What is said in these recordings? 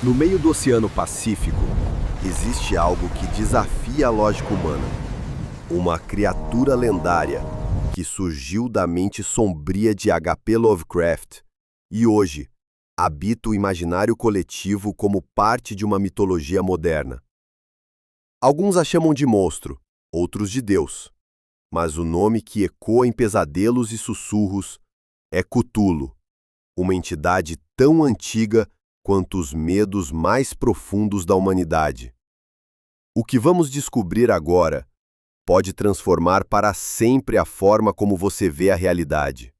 No meio do Oceano Pacífico, existe algo que desafia a lógica humana. Uma criatura lendária que surgiu da mente sombria de H.P. Lovecraft e hoje habita o imaginário coletivo como parte de uma mitologia moderna. Alguns a chamam de monstro, outros de Deus, mas o nome que ecoa em pesadelos e sussurros é Cthulhu, uma entidade tão antiga quanto os medos mais profundos da humanidade. O que vamos descobrir agora pode transformar para sempre a forma como você vê a realidade.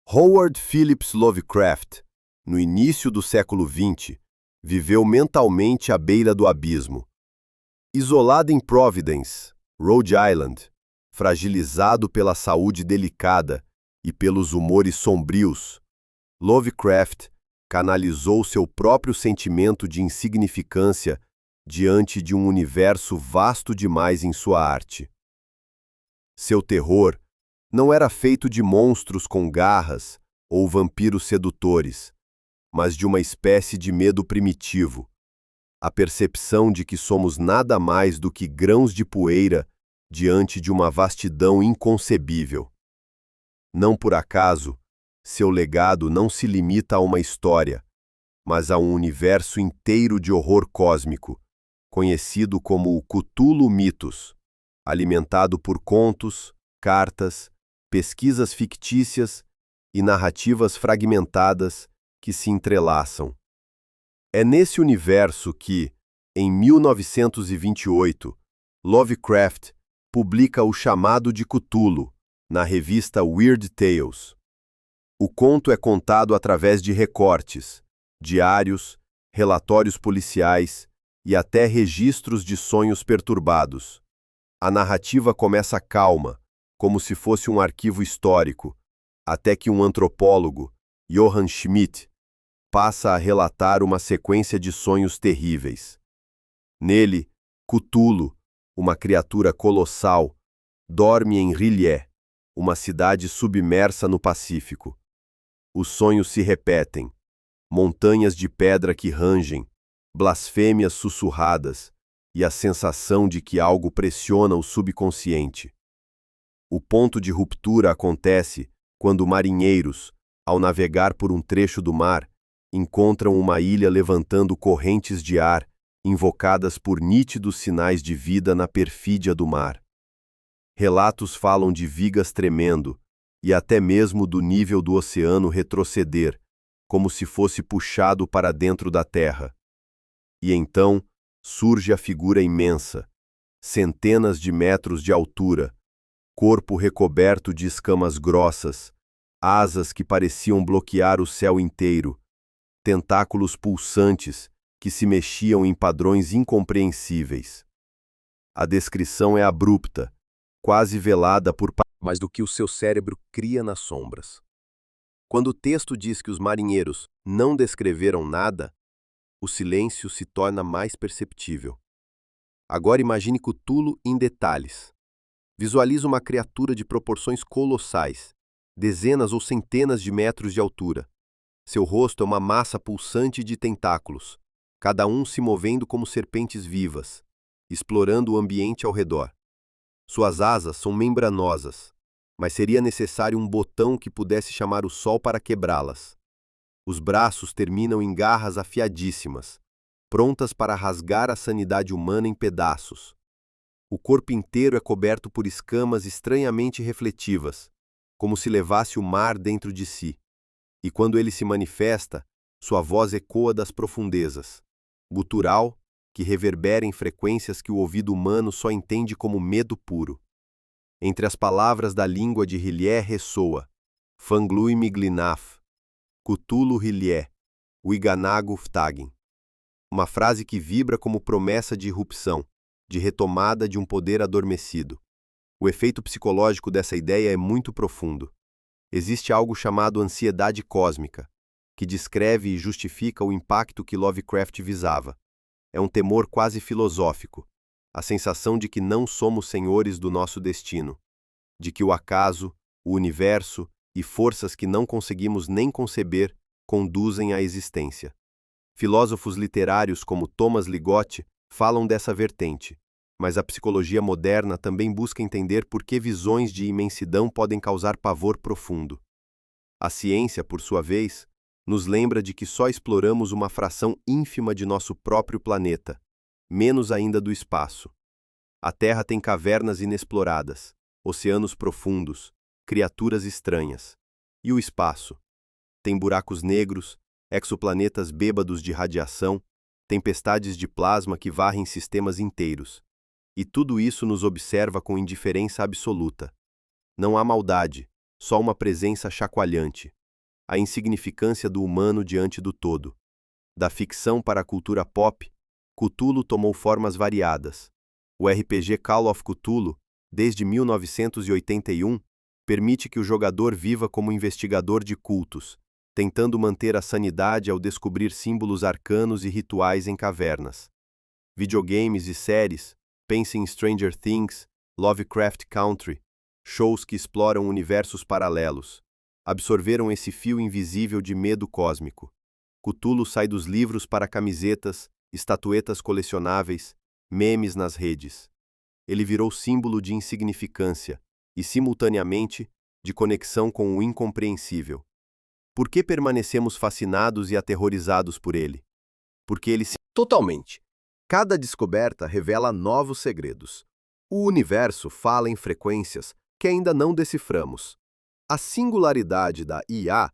Howard Phillips Lovecraft, no início do século XX, viveu mentalmente à beira do abismo. Isolado em Providence, Rhode Island, fragilizado pela saúde delicada e pelos humores sombrios, Lovecraft canalizou seu próprio sentimento de insignificância diante de um universo vasto demais em sua arte. Seu terror não era feito de monstros com garras ou vampiros sedutores, mas de uma espécie de medo primitivo, a percepção de que somos nada mais do que grãos de poeira diante de uma vastidão inconcebível. Não por acaso, seu legado não se limita a uma história, mas a um universo inteiro de horror cósmico, conhecido como o Cthulhu Mythos, alimentado por contos, cartas, pesquisas fictícias e narrativas fragmentadas que se entrelaçam. É nesse universo que, em 1928, Lovecraft publica O Chamado de Cthulhu, na revista Weird Tales. O conto é contado através de recortes, diários, relatórios policiais e até registros de sonhos perturbados. A narrativa começa calma, como se fosse um arquivo histórico, até que um antropólogo, Johann Schmidt, passa a relatar uma sequência de sonhos terríveis. Nele, Cthulhu, uma criatura colossal, dorme em R'lyeh, uma cidade submersa no Pacífico. Os sonhos se repetem, montanhas de pedra que rangem, blasfêmias sussurradas e a sensação de que algo pressiona o subconsciente. O ponto de ruptura acontece quando marinheiros, ao navegar por um trecho do mar, encontram uma ilha levantando correntes de ar, invocadas por nítidos sinais de vida na perfídia do mar. Relatos falam de vigas tremendo e até mesmo do nível do oceano retroceder, como se fosse puxado para dentro da terra. E então surge a figura imensa, centenas de metros de altura, corpo recoberto de escamas grossas, asas que pareciam bloquear o céu inteiro, tentáculos pulsantes que se mexiam em padrões incompreensíveis. A descrição é abrupta, quase velada por mais do que o seu cérebro cria nas sombras. Quando o texto diz que os marinheiros não descreveram nada, o silêncio se torna mais perceptível. Agora imagine Cthulhu em detalhes. Visualize uma criatura de proporções colossais, dezenas ou centenas de metros de altura. Seu rosto é uma massa pulsante de tentáculos, cada um se movendo como serpentes vivas, explorando o ambiente ao redor. Suas asas são membranosas, mas seria necessário um botão que pudesse chamar o sol para quebrá-las. Os braços terminam em garras afiadíssimas, prontas para rasgar a sanidade humana em pedaços. O corpo inteiro é coberto por escamas estranhamente refletivas, como se levasse o mar dentro de si. E quando ele se manifesta, sua voz ecoa das profundezas, gutural, que reverbera em frequências que o ouvido humano só entende como medo puro. Entre as palavras da língua de R'lyeh ressoa Fanglui Miglinaf, Cthulhu R'lyeh, Uiganagu Ftagin. Uma frase que vibra como promessa de irrupção, de retomada de um poder adormecido. O efeito psicológico dessa ideia é muito profundo. Existe algo chamado ansiedade cósmica, que descreve e justifica o impacto que Lovecraft visava. É um temor quase filosófico, a sensação de que não somos senhores do nosso destino, de que o acaso, o universo e forças que não conseguimos nem conceber conduzem à existência. Filósofos literários como Thomas Ligotti falam dessa vertente, mas a psicologia moderna também busca entender por que visões de imensidão podem causar pavor profundo. A ciência, por sua vez, nos lembra de que só exploramos uma fração ínfima de nosso próprio planeta, menos ainda do espaço. A Terra tem cavernas inexploradas, oceanos profundos, criaturas estranhas. E o espaço? Tem buracos negros, exoplanetas bêbados de radiação, tempestades de plasma que varrem sistemas inteiros. E tudo isso nos observa com indiferença absoluta. Não há maldade, só uma presença chacoalhante. A insignificância do humano diante do todo. Da ficção para a cultura pop, Cthulhu tomou formas variadas. O RPG Call of Cthulhu, desde 1981, permite que o jogador viva como investigador de cultos, tentando manter a sanidade ao descobrir símbolos arcanos e rituais em cavernas. Videogames e séries, pense em Stranger Things, Lovecraft Country, shows que exploram universos paralelos, absorveram esse fio invisível de medo cósmico. Cthulhu sai dos livros para camisetas, estatuetas colecionáveis, memes nas redes. Ele virou símbolo de insignificância e, simultaneamente, de conexão com o incompreensível. Por que permanecemos fascinados e aterrorizados por ele? Porque ele se... Totalmente. Cada descoberta revela novos segredos. O universo fala em frequências que ainda não deciframos. A singularidade da IA,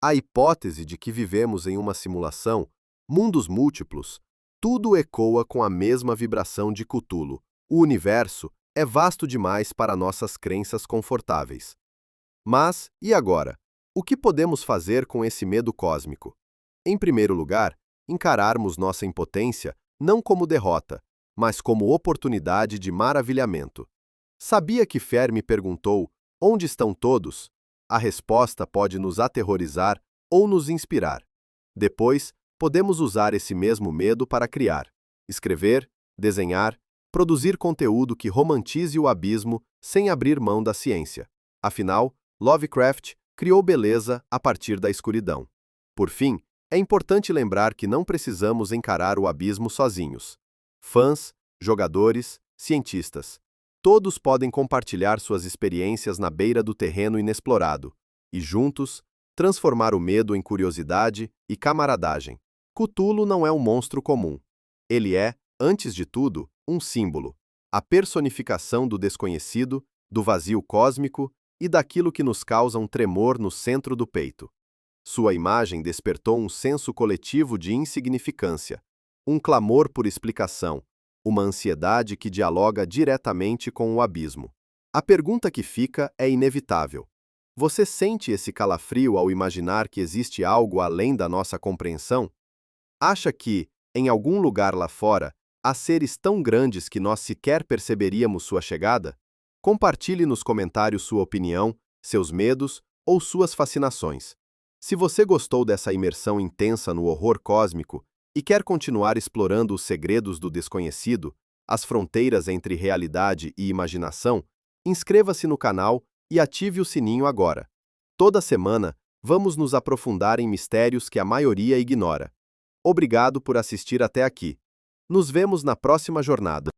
a hipótese de que vivemos em uma simulação, mundos múltiplos, tudo ecoa com a mesma vibração de Cthulhu. O universo é vasto demais para nossas crenças confortáveis. Mas, e agora? O que podemos fazer com esse medo cósmico? Em primeiro lugar, encararmos nossa impotência não como derrota, mas como oportunidade de maravilhamento. Sabia que Fermi perguntou: onde estão todos? A resposta pode nos aterrorizar ou nos inspirar. Depois, podemos usar esse mesmo medo para criar, escrever, desenhar, produzir conteúdo que romantize o abismo sem abrir mão da ciência. Afinal, Lovecraft criou beleza a partir da escuridão. Por fim, é importante lembrar que não precisamos encarar o abismo sozinhos. Fãs, jogadores, cientistas, todos podem compartilhar suas experiências na beira do terreno inexplorado e, juntos, transformar o medo em curiosidade e camaradagem. Cthulhu não é um monstro comum. Ele é, antes de tudo, um símbolo, a personificação do desconhecido, do vazio cósmico e daquilo que nos causa um tremor no centro do peito. Sua imagem despertou um senso coletivo de insignificância, um clamor por explicação, uma ansiedade que dialoga diretamente com o abismo. A pergunta que fica é inevitável. Você sente esse calafrio ao imaginar que existe algo além da nossa compreensão? Acha que, em algum lugar lá fora, há seres tão grandes que nós sequer perceberíamos sua chegada? Compartilhe nos comentários sua opinião, seus medos ou suas fascinações. Se você gostou dessa imersão intensa no horror cósmico e quer continuar explorando os segredos do desconhecido, as fronteiras entre realidade e imaginação, inscreva-se no canal e ative o sininho agora. Toda semana, vamos nos aprofundar em mistérios que a maioria ignora. Obrigado por assistir até aqui. Nos vemos na próxima jornada.